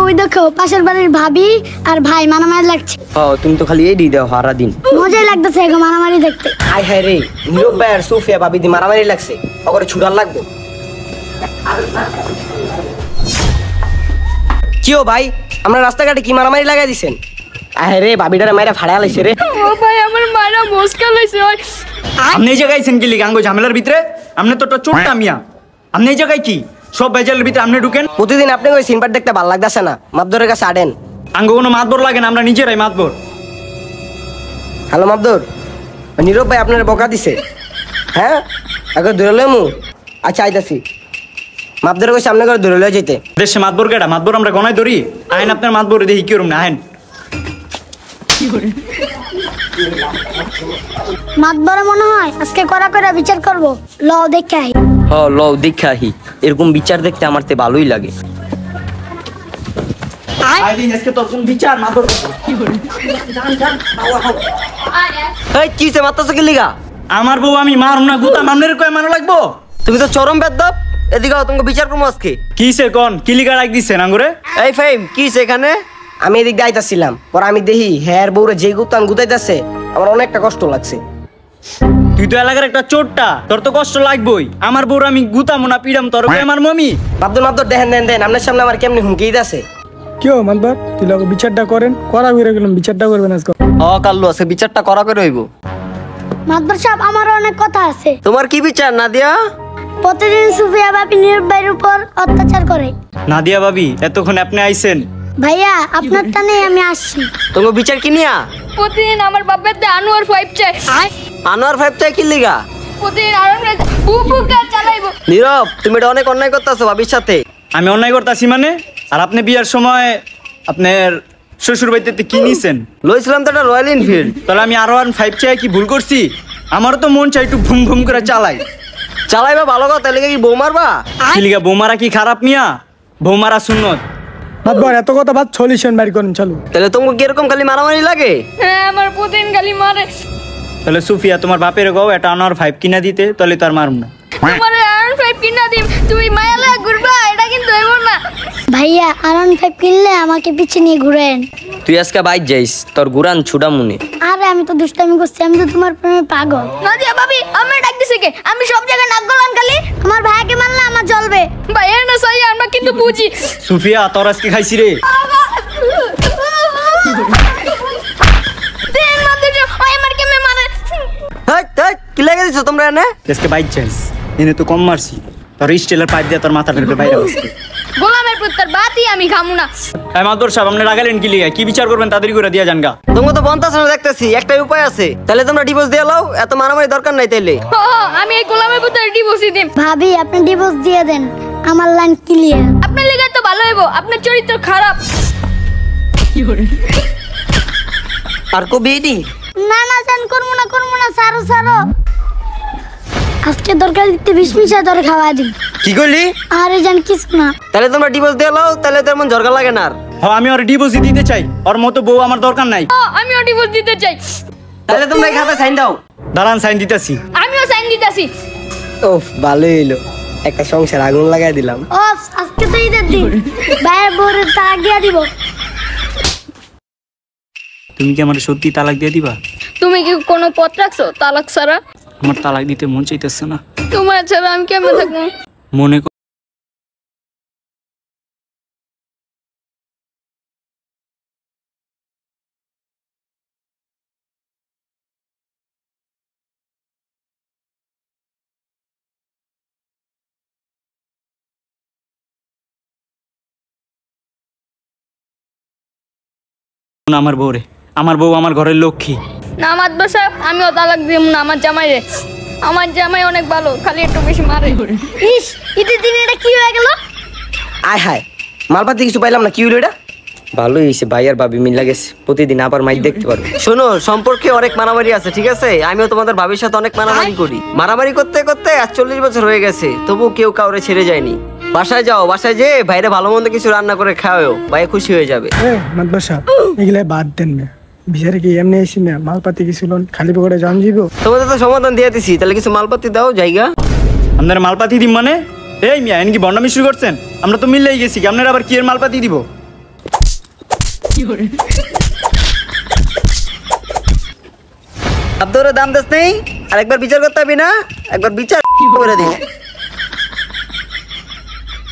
ওই দেখো পাশের বাড়ির ভাবি আর ভাই মারামারি লাগছে। তুমি তো খালি এই দিয়ে দাও সারা দিন। মজাই লাগতেছে এগো মারামারি দেখতে। আয় হায় রে, নীরব ভাই আর সুফিয়া ভাবি দি মারামারি লাগছে, ওরে ছুটার লাগবে। কিও ভাই, আমরা রাস্তাঘাটে কি মারামারি লাগাই দিছেন? আয় রে, ভাবিটারে মাইরা ফাড়া লাইছে রে। ও ভাই আমার মারা মুশকিল হইছে। আপনি এই জায়গায় আইছেন কি লিগা আঙ্গো ঝামেলার ভিতরে? আপনি তো চোটটা মিয়া, আপনি এই জায়গায় কি সব ভেজালের ভিতরে আপনি ঢুকেন? প্রতিদিন আপনি ওই সিনপার দেখতে ভালো লাগতেছে না, মাপদরের কাছে আডেন। আঙ্গো কোনো মাতবর লাগে না, আমরা নিজেরাই মাতবর। হ্যালো মাপদর, নীরব ভাই আপনার বকা দিছে? হ্যাঁ আগে ধরে লমু। আচ্ছা আইতাছি। মাপদরের কাছে সামনে করে ধরে লয়ে যেতে। দেশে মাতবর কেডা? মাতবর আমরা গনাই ধরি। আইন আপনার মাতবর দেখি কি করুম না আইন। মাতবরে মনে হয় আজকে করা করে বিচার করব। লও দেখাই। লও দেখাহি, এরকম বিচার দেখতে আমার তে ভালোই লাগে। আইদিন আজকে তোর কোন বিচার মাতবর এই কিসে মারতাছ কি লিগা? আমার বউ আমি মারুম না, গুতা মামনের কয় মারা লাগবো? তুমি তো চরম বেদব। এদিকে তোমাকে বিচার করবো আজকে। কিসে কোন কি লিগা রাখ দিছেন আঙ্গুরে? এই ফাইম কিসে এখানে? আমি এদিক দিয়ে আইতাছিলাম, পর আমি দেখি হ্যার বউরে যে গুতান গুতাইতেছে, আমার অনেকটা কষ্ট লাগছে। তুই তো এলাকার একটা চোরটা, তোর তো কষ্ট লাগবেই। আমার বউর আমি গুতামো না পিড়াম, তোর আমার মমি। আব্দুল মাবদুর দেখেন দেন আপনার সামনে আমার কেমনি হুমকি দিতেছে। কেউ মাতবার তুই লোক বিচারটা করেন, করা করে গেলাম বিচারটা করবেন আজকে। কাল্লু আছে, বিচারটা করা করে হইব। মাতবর সাহেব আমার অনেক কথা আছে। তোমার কি বিচার নাদিয়া? প্রতিদিন সুফিয়া ভাবি নীরব ভাইয়ের উপর অত্যাচার করে। নাদিয়া ভাবি এতক্ষণ আপনি আইছেন? ভাইয়া আপনার টানে আমি আসছি। তোমার বিচার কি নিয়া? প্রতিদিন আমার বাপের দে আনোয়ার 5 চাই। আনোয়ার 5 চাই কি লিগা? প্রতিদিন আনোয়ার বুবুকা চালাইবো। নীরব, তুমি এটা অনেক অন্যায় করতেছো ভাবির সাথে। আমি অন্যায় করতেছি মানে? আর আপনি বিয়ার সময় আপনার শ্বশুর বাড়িতে কি নিছেন? লইছিলাম তো একটা রয়্যাল এনফিল্ড। তাহলে আমি R15 চাই কি ভুল করছি? আমারও তো মন চাই একটু ভুম ভুম করে চালাই। চালাইবা ভালো কথা, লেগে কি বউ মারবা? কি লিগা বৌমারা কি খারাপ মিয়া? বৌমারা সুন্নত। মাতবার এত কথা বাদ সলিউশন বাইর করেন চলো। তাহলে তোমাকে কি এরকম খালি মারামারি লাগে? হ্যাঁ আমার প্রতিদিন গালি মারে। তাহলে সুফিয়া তোমার বাপের গাও এটা R5 কিনা দিতে, তাহলে তার মারুম না। তোমার আনোয়ার 5 কিনা দিম, তুমি মায়ালা ঘুরবা, এটা কিন্তু হইব না। ভাইয়া R15 কিনলে আমাকে পিছে নিয়ে ঘুরেন। তুই আজকে বাইক যাইস, তোর গুরান ছুটা মনে। আরে আমি তো দুষ্টামি করছি, আমি তো তোমার প্রেমে পাগল। নাদিয়া ভাবি আমি ডাক দিছে কে? আমি সব জায়গায় নাক গলান খালি। আমার ভাইকে মানলে আমার চলবে। ভাই এর না সাই আমরা কিন্তু বুঝি। সুফিয়া তোর আজকে খাইছি রে। দেন মধ্যে যে ওই আমার কেমনে মারে। হাই হাই কি লাগা দিছো তোমরা এনে? আজকে বাইক চাইস, এনে তো কম মারছি। তোর স্টিলের পাইপ দিয়ে তোর মাথাটা বাইরে আসছে। গোলামের পুত্র বাতি আমি খামু না। এই মাদর সাহেব আপনি রাগালেন কি লিগা? কি বিচার করবেন তাড়াতাড়ি করে দিয়া জানগা। তোমরা তো বন্তাছ না দেখতেছি, একটাই উপায় আছে। তাহলে তোমরা ডিভোর্স দিয়ে লাও, এত মারামারি দরকার নাই তাইলে। আমি এই গোলামের পুত্র ডিভোর্স দিম। ভাবি আপনি ডিভোর্স দিয়ে দেন, আমার লাইন ক্লিয়ার। আপনার লেগে তো ভালো হইব, আপনার চরিত্র খারাপ। আর কো বিয়েনি? না না জান করবো না, সারো সারো। আজকে দরকার দিতে 20 মিশা ধরে খাওয়া দিন। কি কইলি? আরে জান কিছু না। তাহলে তোমরা ডিভোর্স দিয়ে লাও, তাহলে তোর মন ঝরকা লাগে না আর। হ্যাঁ আমি ওর ডিভোর্স দিতে চাই, ওর মতো বউ আমার দরকার নাই। আমিও ডিভোর্স দিতে চাই। তাহলে তোমরা এই খাতা সাইন দাও। দাঁড়ান সাইন দিতেছি। আমিও সাইন দিতেছি। ওফ ভালোই হইলো, একটা সংসার আগুন লাগাই দিলাম। ও আজকে তো ঈদের দিন, ভাইয়ের বউরের তালাক দিয়ে দিব। তুমি কি আমার সত্যি তালাক দিয়ে দিবা? তুমি কি কোনো পথ রাখছো তালাক ছাড়া? আমার তালাক দিতে মন চাইতেছে না। তোমার ছাড়া আমি কেমনে থাকবো? মনে আমার বউ রে, আমার বউ আমার ঘরের লক্ষ্মী। না মাতবর সাহেব আমিও তালাক দিম না আমার জামাই রে। আমার জামাই অনেক ভালো, খালি একটু বেশি মারে। ইস ঈদের দিন এটা কি হয়ে গেল? আয় হায়, মালপাতি কিছু পাইলাম না, কি হইলো এটা? ভালোই হয়েছে, ভাই আর ভাবি মিল লাগেছে, প্রতিদিন আবার মাইক দেখতে পারবো। শোনো, সম্পর্কে অনেক মারামারি আছে ঠিক আছে, আমিও তোমাদের ভাবির সাথে অনেক মারামারি করি। মারামারি করতে করতে 40 বছর হয়ে গেছে, তবু কেউ কাউরে ছেড়ে যায়নি। বাসায় যাও, বাসায় যে বাইরে ভালো মন্দ কিছু রান্না করে খাওয়াও, ভাই খুশি হয়ে যাবে। মাতবার সাহেব এগুলা বাদ দেন না, বিচারে কি এমনি আইসি না, মালপাতি কিছু খালি পকেটে জান যাইব। তোমাদের তো সমাধান দিয়ে দিছি, তাহলে কিছু মালপাতি দাও জায়গা। আপনার মালপাতি দিম মানে এই মিয়া এন কি বন্ডামি শুরু করছেন? আমরা তো মিললেই গেছি, আপনারা আবার কি এর মালপাতি দিব? আব্দুরে দাম দেস নেই, আর একবার বিচার করতে হবে না, একবার বিচার করে দিই।